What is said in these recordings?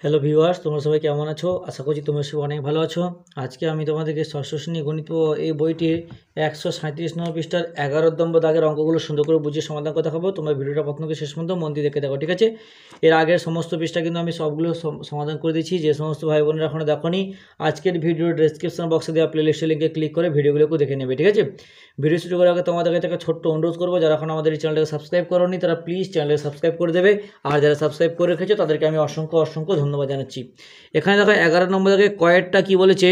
Hello viewers, তোমরা সবাই কেমন আছো? আশা করছি তোমরা সবাই অনেক ভালো আছো। আজকে আমি তোমাদেরকে ষষ্ঠ শ্রেণী গণিত এই বইটির 137 নম্বর পৃষ্ঠার 11 নম্বর দাগের অঙ্কগুলো সুন্দর করে বুঝিয়ে সমাধান করতে হবে। তোমরা ভিডিওটা প্রথম থেকে শেষ পর্যন্ত মন দিয়ে দেখে দেখো, ঠিক আছে? এর আগের সমস্ত পৃষ্ঠা কিন্তু আমি সবগুলো সমাধান করে দিয়েছি। যে সমস্ত ভাই বোনেরা এখনও দেখোনি, আজকের ভিডিওর ডেসক্রিপশন বক্সে দেওয়া প্লেলিস্টের লিঙ্কে ক্লিক করে ভিডিওগুলোকে দেখে নেবে, ঠিক আছে? ভিডিও শুরু করার আগে তোমাদের কাছে একটা ছোট্ট অনুরোধ করবো, যারা এখন আমাদের এই চ্যানেলটাকে সাবস্ক্রাইব করোনি তারা প্লিজ চ্যানেলটাকে সাবস্ক্রাইব করে দেবে। আর যারা সাবস্ক্রাইব করে রেখেছো তাদেরকে আমি অসংখ্য ধন্যবাদ জানাচ্ছি। এখানে দেখো 11 নম্বর থেকে কয়েকটা কি বলেছে,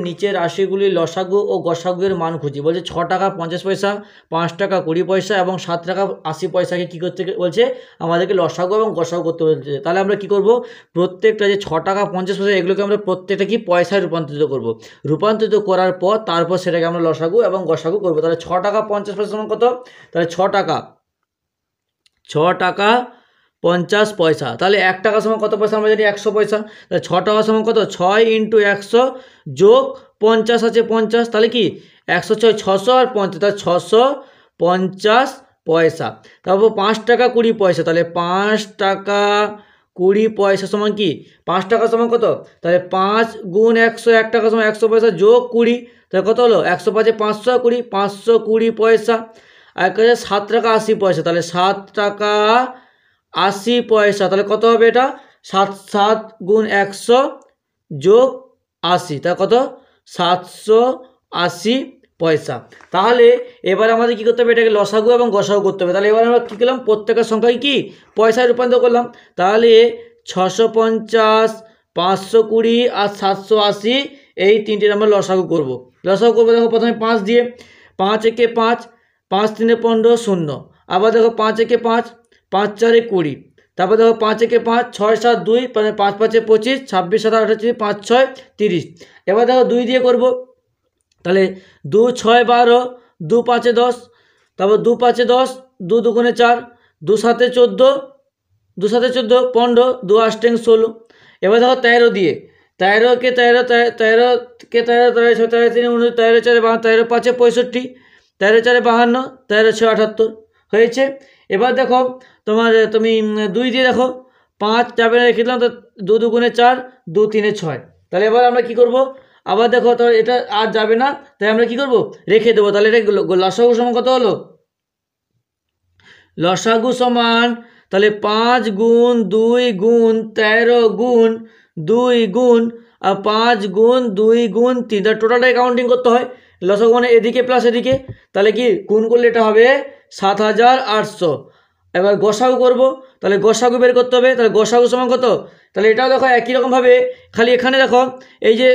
নিচের রাশিগুলি লসাগু ও গসাগুয়ের মান খুঁজি। বলছে 6 টাকা 50 পয়সা, 5 টাকা 20 পয়সা এবং 7 টাকা 80 পয়সাকে কী করতে বলছে, আমাদেরকে লসাগু এবং গসাগু করতে বলছে। তাহলে আমরা কি করব, প্রত্যেকটা যে 6 টাকা 50 পয়সা এগুলোকে আমরা প্রত্যেকটা কি পয়সায় রূপান্তরিত করব। রূপান্তরিত করার পর তারপর সেটাকে আমরা লসাগু এবং গসাগু করব। তাহলে 6 টাকা 50 পয়সা সমান কত? তাহলে 6 টাকা 50 পয়সা। তাহলে 1 টাকা সমান কত পয়সা? আমরা জানি 100 পয়সা। তাহলে 6 টাকা সমান কত? 6 × 100 যোগ 50 আছে 50, তাহলে কি 106 600 আর 50, তাহলে 650 পয়সা। তারপর 5 টাকা 20 পয়সা, তাহলে 5 টাকা 20 পয়সা সমান কি 5 টাকা সমান কত? তাহলে 5 × 100, 1 টাকা সমান 100 পয়সা যোগ 20, তাহলে কত হলো? 100 5 500 20, 520 পয়সা। আর 7 টাকা 80 পয়সা, তাহলে 7 টাকা 80 পয়সা। তাহলে কত হবে এটা? 7 × 100 যোগ 80, তা কত? 780 পয়সা। তাহলে এবার আমাদের কী করতে হবে, এটাকে লসাগু এবং গসাগু করতে হবে। তাহলে এবার আমরা কী করলাম, প্রত্যেকের সংখ্যায় কি পয়সায় রূপান্তর করলাম। তাহলে 650, 520 আর 780 এই তিনটির আমরা লসাগু করব। লসাগু করবো, দেখো প্রথমে 5 দিয়ে, 5 একে 5, 5 3 15 0। আবার দেখো 5 একে 5, 5 4 20। তারপর দেখো 5 একে 5, 6 7 2, 5 5 25, 26 7 28, 5 6 30। এবার দেখো 2 দিয়ে করব। তাহলে 2 6 12, 2 5 10, তারপর 2 5 10, 2 2 4, 2 7 14, 2 7 14 15, 2 8 16। এবার দেখো 13 দিয়ে, 13 কে 13, 13 কে 13, 13 6 13 3 19, 13 4 52, 13 5 65, 13 4 52, 13 6 78 হয়েছে। এবার দেখো তুমি 2 দিয়ে দেখো, 5 যাবে না রেখে দিলাম, তো 2 2 4, 2 3 6। তাহলে এবার আমরা কি করব, আবার দেখো তো এটা আর যাবে না, তাই আমরা কি করব, রেখে দেবো। তাহলে এটা লসাগু সমান কত হলো? লসাগু সমান, তাহলে 5 × 2 × 13 × 2 × আর 5 × 2 × 3, তাহলে টোটালটাই কাউন্টিং করতে হয়। লসাগু মানে এদিকে প্লাস এদিকে, তাহলে কি গুণ করলে এটা হবে 7800। এবার গসাগু করব, তাহলে গসাগু বের করতে হবে। তাহলে গসাগু সমান কত? তাহলে এটাও দেখো একই রকমভাবে, খালি এখানে দেখো এই যে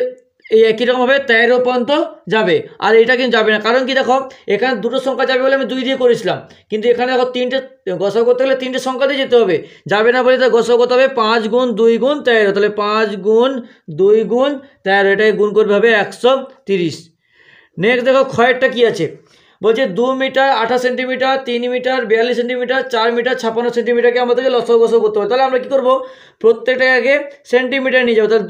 এই একই রকমভাবে 13 পর্যন্ত যাবে, আর এটা কিন্তু যাবে না। কারণ কি দেখো, এখানে দুটো সংখ্যা যাবে বলে আমি 2 দিয়ে করেছিলাম, কিন্তু এখানে দেখো তিনটে গসাগু করতে গেলে 3টে সংখ্যা দিয়ে যেতে হবে, যাবে না বলে তাই গসাগু করতে হবে 5 × 2 × 13। তাহলে 5 × 2 × 13, এটাই গুণ করবে হবে 130। নেক্সট দেখো ক্ষয়েরটা কি আছে, বলছে 2 metre 28 centimetre, 3 metre 42 centimetre, 4 metre 56 সেন্টিমিটারকে আমাদেরকে লসাগু গসাগু করতে হবে। তাহলে আমরা কী করবো, প্রত্যেকটাকে আগে সেন্টিমিটার নিয়ে যাবো। তাহলে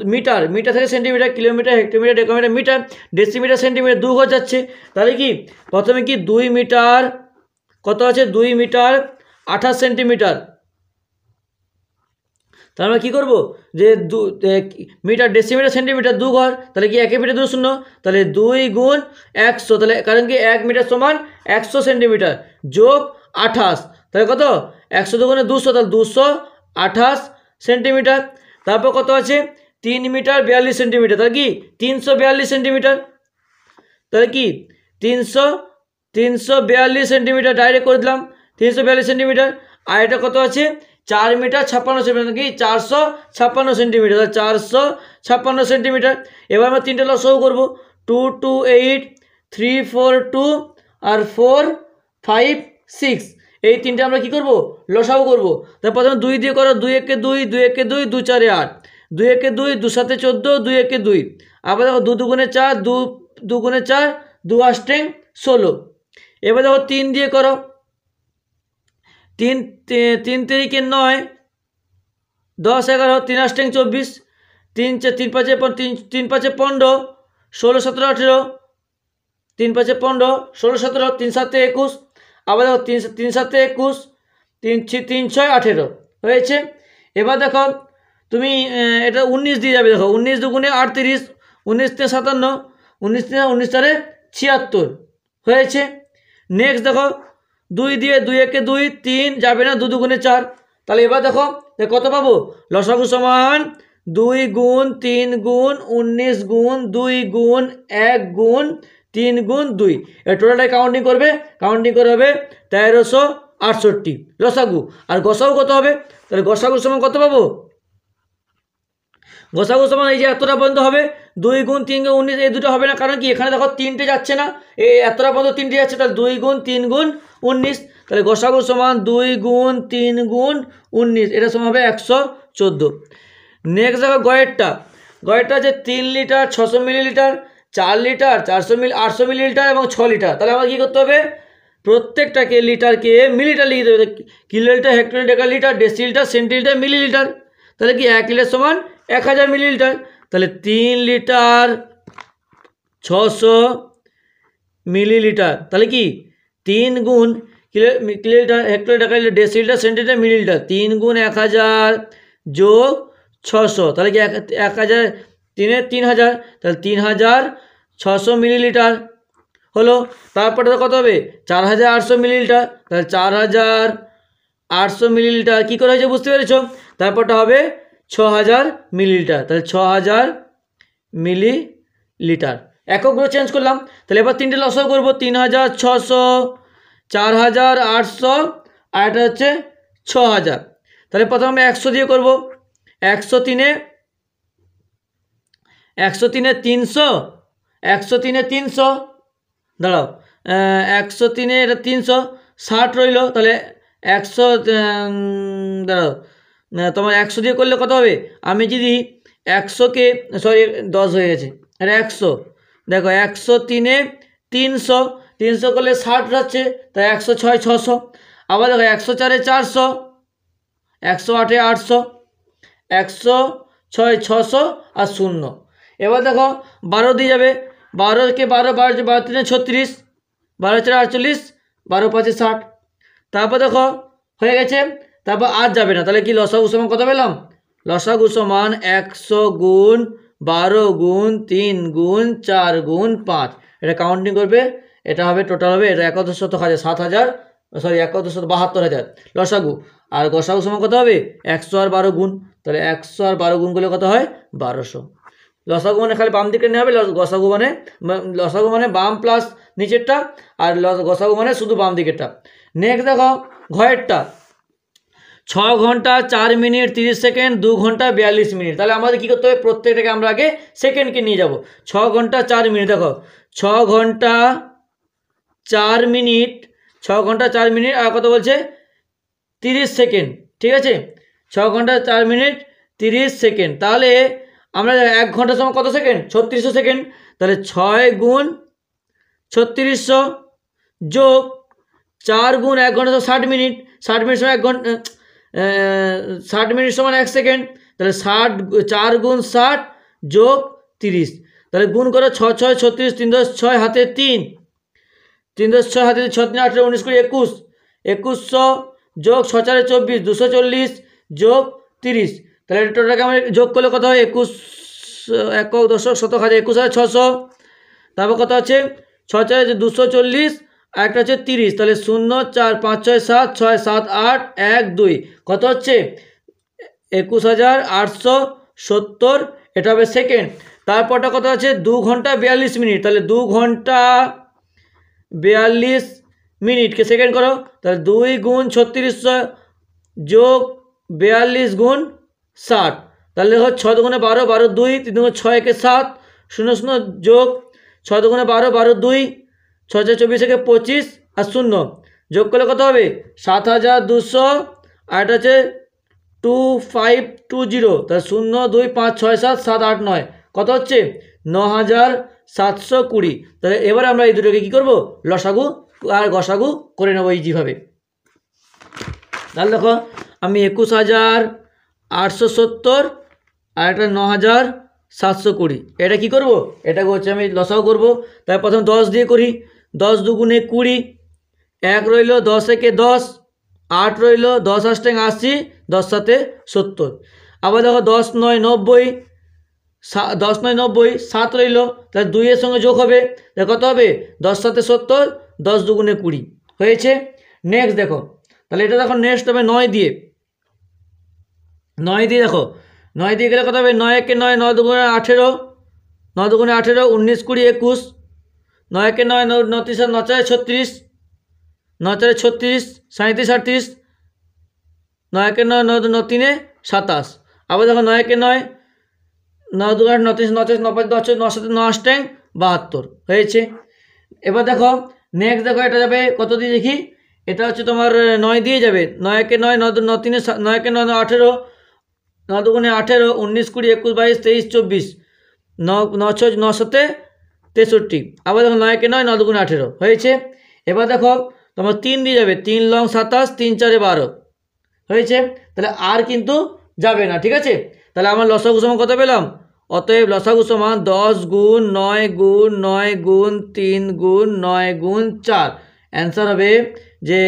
মিটার থেকে centimetre, kilometre, hectometre, decametre, metre, decimetre, centimetre 2 ঘর যাচ্ছে। তাহলে কি প্রথমে কি 2 মিটার কত আছে, 2 মিটার 28 সেন্টিমিটার। তাহলে আমরা কী করবো, যে মিটার ডেসিমিটার সেন্টিমিটার 2 ঘর, তাহলে কি 1 মিটার 2 শূন্য, তাহলে 2 × 100। তাহলে কারণ কি 1 মিটার সমান 100 সেন্টিমিটার যোগ 28, তাহলে কত 100 × 200, তাহলে 228 সেন্টিমিটার। তারপর কত আছে, 3 মিটার 42 সেন্টিমিটার, তাহলে কি 342 সেন্টিমিটার। তাহলে কি 342 সেন্টিমিটার ডাইরেক্ট করে দিলাম, 342 সেন্টিমিটার। আর এটা কত আছে, 4 মিটার 56 সেন্টিমিটার, কি 456 সেন্টিমিটার, 456 সেন্টিমিটার। এবার আমরা 3টে লসাগু করবো, 2 2 8, 3 4 2 আর 4 5 6। এই 3টে আমরা কি করব, লসাগু করব। তার প্রথমে 2 দিয়ে করো, 2 একে 2, 2 একে 2, 2 4 8, 2 একে 2, 2 7 14, 2 একে 2। আবার দেখো 2 2 4, 2 2 4, 2 8 16। এবার দেখো 3 দিয়ে করো, 3 3 3 9, 10 11, 3 8 24, 3 4 3 5 3 5 15, 16 17 18, 3 5 15, 16 17, 3 7 21। আবার দেখো 3 7 21, 3 6 18 হয়েছে। এবার দেখো তুমি এটা 19 দিয়ে যাবে, দেখো 19 দুগুণে 38, 19 × 57, 19 × 19 × 76 হয়েছে। নেক্সট দেখো 2 দিয়ে 2 একে 2, 3 যাবে না, 2 দুগুণে 4। তাহলে এবার দেখো কত পাবো, লসাগু সমান 2 গুণ 3 গুণ 19 গুণ 2 গুণ 1 গুণ 3 গুণ 2, এই টোটালটাই কাউন্টিং করবে, কাউন্টিং করে হবে 1368 লসাগু। আর গসাগু কত হবে, তাহলে গসাগু সমান কত পাবো, গসাগু সমান এই যে এতটা পর্যন্ত হবে 2 গুণ 3 গুণ 19, এই দুটো হবে না, কারণ কি এখানে দেখো 3টে যাচ্ছে না, এই এতটা পর্যন্ত 3টে যাচ্ছে, তাহলে 2 গুণ 3 গুণ 19, তাহলে গসাগু সমান 2 গুণ 3 গুণ 19, এটা সমান হবে 114। নেক্সট দেখো গয়েরটা হচ্ছে 3 লিটার 600 মিলিলিটার, 4 লিটার 400 মিলি 800 মিলিলিটার এবং 6 লিটার। তাহলে আমাকে কী করতে হবে, প্রত্যেকটাকে লিটারকে মিলিলিটার লিখে দেবে, kilolitre, hectolitre, decalitre, decilitre, centilitre, millilitre. তাহলে কি 1 লিটার সমান 1000 মিলিলিটার। তাহলে 3 লিটার 600 মিলিলিটার, তাহলে কি 3 গুণ kilolitre, hectolitre, decalitre, decilitre, centilitre, millilitre, 3 গুণ 1000 যোগ 600, তাহলে কি 1000 3 3000, তাহলে 3600 মিলিলিটার হলো। তারপরে কত হবে 4800 মিলিলিটার, তাহলে 4800 মিলিলিটার কী করে হয়েছে বুঝতে পেরেছ। তারপরটা হবে 6000 মিলিলিটার, তাহলে 6000 মিলিলিটার, এককগুলো চেঞ্জ করলাম। তাহলে এবার 3টে লসাগু করবো, 3600, 4800 আর এটা হচ্ছে 6000। তাহলে প্রথমে 100 দিয়ে করবো, 100 3 300, 100 3 300, দাঁড়াও 100 3 এটা 360 রইল, তাহলে 100 দাঁড়াও তোমার 100 দিয়ে করলে কত হবে, আমি যদি 100কে সরি 10 হয়ে গেছে, এটা 100, দেখো 100 3 300, 300 করলে 60 যাচ্ছে, তাই 106 600, আবার দেখো 104 400, 108 800, 106 600 আর 0। এবার দেখো 12 দিয়ে যাবে, 12কে 12 12 12 3 36, 12 4 48, 12 5 60। তারপর দেখো হয়ে গেছে, তারপর আর যাবে না, তাহলে কি লসাগু সমান কত পেলাম, লসাগু সমান 100 গুণ 12 গুণ 3 গুণ 4 গুণ 5, এটা কাউন্টিং করবে, এটা হবে টোটাল হবে এটা 1100 7000 সরি 1172,000 লসাগু। আর গসাগু সমান কত হবে 100 আর 12 গুণ, তাহলে 100 আর 12 গুণ করলে কত হয় 1200। লসাগু মানে খালি বাম দিকে নেওয়া হবে, গসাগু মানে লসাগু মানে বাম প্লাস নিচেরটা, আর গসাগু মানে শুধু বাম দিকেরটা। নেক্সট দেখো ঘয়েরটা 6 ঘন্টা 4 মিনিট 30 সেকেন্ড 2 ঘন্টা 42 মিনিট। তাহলে আমাদের কী করতে হবে, প্রত্যেকটাকে আমরা আগে সেকেন্ডকে নিয়ে যাব। 6 ঘন্টা 4 মিনিট, দেখো 6 ঘন্টা 4 মিনিট, 6 ঘন্টা 4 মিনিট আর কত বলছে 30 সেকেন্ড, ঠিক আছে 6 ঘন্টা 4 মিনিট 30 সেকেন্ড। তাহলে আমরা 1 ঘন্টার সময় কত সেকেন্ড 3600 সেকেন্ড, তাহলে 6 গুণ 3600 যোগ 4 গুণ 1 ঘন্টা 60 মিনিট, 60 মিনিট সময় 1 ঘন্টা 60 মিনিট সমান 1 সেকেন্ড, তাহলে 4 গুণ 60 যোগ 30, তাহলে গুণ করো 6 6 36, 3 10 6 হাতে 3, 3 10 6 হাতে 6 3 18 19 20 21, 2100 যোগ 6 4 24 240 যোগ 30, তাহলে টোটালটাকে আমরা যোগ করলে কত হয় 21 একক দশক শতক হাজার 21600, তারপর কত আছে 6 4 240 আর একটা হচ্ছে 30, তাহলে 0 4 5 6 7 6 7 8 1 2 কত হচ্ছে 21870, এটা হবে সেকেন্ড। তারপরটা কত আছে 2 ঘন্টা 42 মিনিট, তাহলে 2 ঘন্টা 42 মিনিটকে সেকেন্ড করো, তাহলে 2 গুণ 3600 যোগ 42 গুণ 60, তাহলে দেখো 6 দুগুণে 12 12 2 3 দুগুণে 6 একে 7 0 0 যোগ 6 দুগুণে 12 12 2 6 4 24 একে 25 আর 0 যোগ করলে কত হবে 7200 আর এটা হচ্ছে 2520, তাহলে 0 2 5 6 7 7 8 9 কত হচ্ছে 9720। তাহলে এবারে আমরা এই দুটোকে কী করবো লসাগু আর গসাগু করে নেবো ইজিভাবে। তাহলে দেখো আমি 21870 আর একটা 9720, এটা কি করব, এটাকে হচ্ছে আমি লসাগু করব। তাই প্রথম 10 দিয়ে করি, 10 দুগুণে 20, 1 রইল 10 একে 10, 8 রইল 10 8 80, 10 7 70, আবার দেখো 10 9 90, 10 9 90, 7 রইল, তাহলে 2 এর সঙ্গে যোগ হবে, তাহলে কত হবে 10 7 70, 10 দুগুণে 20 হয়েছে। নেক্সট দেখো, তাহলে এটা দেখো নেক্সট হবে 9 দিয়ে, 9 দিয়ে দেখো, 9 দিয়ে গেলে কত হবে 9 একে 9, 9 দুগুণে 18, 9 দুগুণে 18, 19 20 21, 9 একে 9, 9 9 3 9 4 36, 9 4 36, 37 38, 9 একে 9, 9 9 3 27। আবার দেখো 9 একে 9, 9 2 8 9 3 9 4 9 5 10 9 7 9 8 72 হয়েছে। এবার দেখো নেক্সট দেখো এটা যাবে কত দিয়ে দেখি, এটা হচ্ছে তোমার 9 দিয়ে যাবে, 9 একে 9, 9 2 9 3 9 একে 9 18, 9 দুগুণে 18, 19 20 21 22 23 24, 9 9 6 9 7 63। আবার দেখো 9 একে 9, 9 দুগুণে 18 হয়েছে। এবার দেখো তোমার 3 দিয়ে যাবে, 3 লং 27, 3 4 12 হয়েছে। তাহলে আর কিন্তু যাবে না, ঠিক আছে। তাহলে আমার লসাগু সমান কত পেলাম, অতএব লসাগু সমান 10 গুণ 9 গুণ 9 গুণ 3 গুণ 9 গুণ 4, অ্যান্সার হবে যে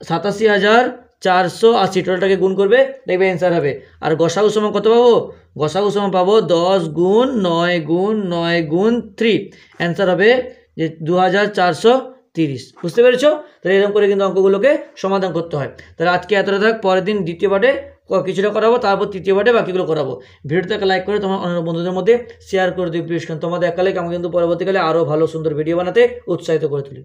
87,480। টোটালটাকে গুণ করবে দেখবে অ্যান্সার হবে। আর গসাগু সমান কত পাবো, গসাগু সমান পাবো 10 গুণ 9 গুণ 9 গুণ 3, অ্যান্সার হবে যে 2430। বুঝতে পেরেছো? তাহলে এরকম করে কিন্তু অঙ্কগুলোকে সমাধান করতে হয়। তাহলে আজকে এতটা থাক, পরের দিন দ্বিতীয় পার্টে কিছুটা করাবো, তারপর তৃতীয় পার্টে বাকিগুলো করাবো। ভিডিওটাকে লাইক করে তোমার অন্য বন্ধুদের মধ্যে শেয়ার করে দিই প্লিজ, কারণ তোমাদের এক লাইক আমাকে কিন্তু পরবর্তীকালে আরও ভালো সুন্দর ভিডিও বানাতে উৎসাহিত করে তুলি।